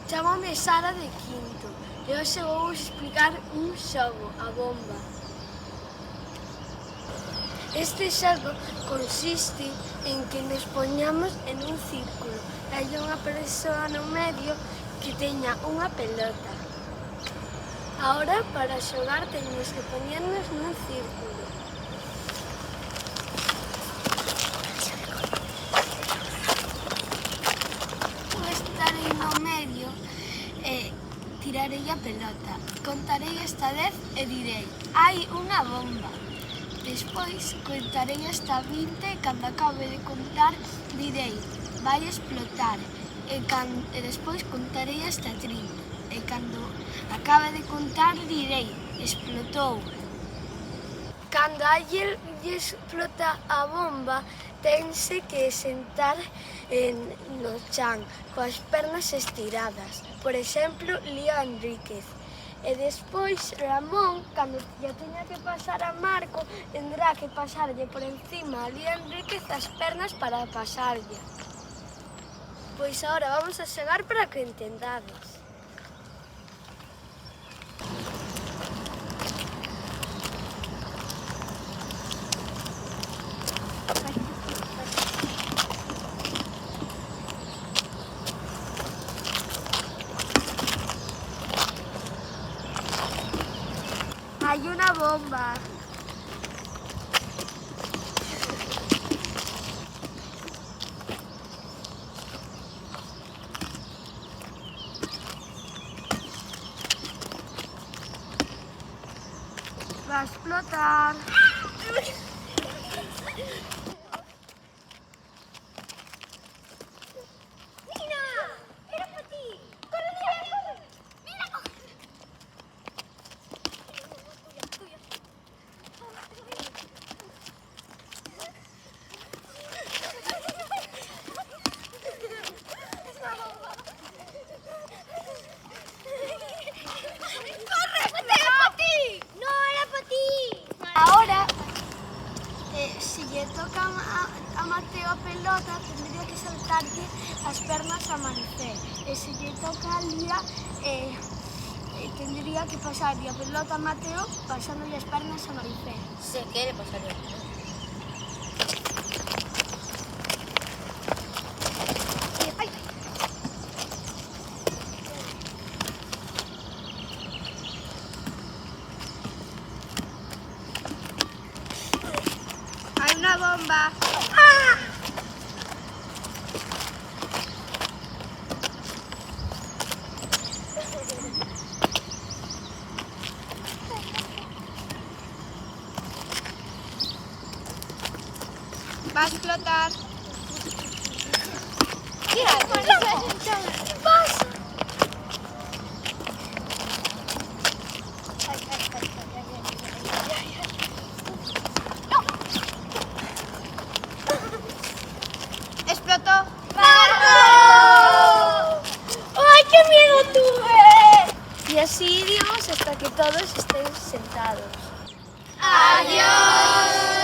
Chámame Sara de quinto e hoxe vou explicar un xogo, a bomba. Este xogo consiste en que nos poñamos en un círculo e hai unha persoa no medio que teña unha pelota. Ahora, para xogar, teñemos que poñernos nun círculo. Estarei no medio e tirarei a pelota. Contarei hasta 10 e direi: hai unha bomba. Despois contarei hasta 20 e cando acabe de contar direi: vai explotar. E despois contarei hasta 30. E cando acabe de contar direi: explotou. Cando alguén lle explota a bomba, tense que sentar no chan, coas pernas estiradas. Por exemplo, Lío Enríquez. E despois Ramón, cando lle teña que pasar a Marco, tendrá que pasarlle por encima a Lío Enríquez as pernas para pasarlle. Pois agora vamos a xogar para que entendades. Hay una bomba. Va a explotar. Si lle toca a Mateo a pelota, tendría que saltarlle as pernas a Maricé. E se lle toca a Lía, tendría que pasarlle a pelota a Mateo pasándolle as pernas a Maricé. Se quere pasarlle a pelota. Hay una bomba. ¡Ah! Va a explotar. ¿Qué haces? ¿Qué pasa? Explotó. ¡Marco! ¡Ay, qué miedo tuve! Y así iríamos hasta que todos estén sentados. ¡Adiós!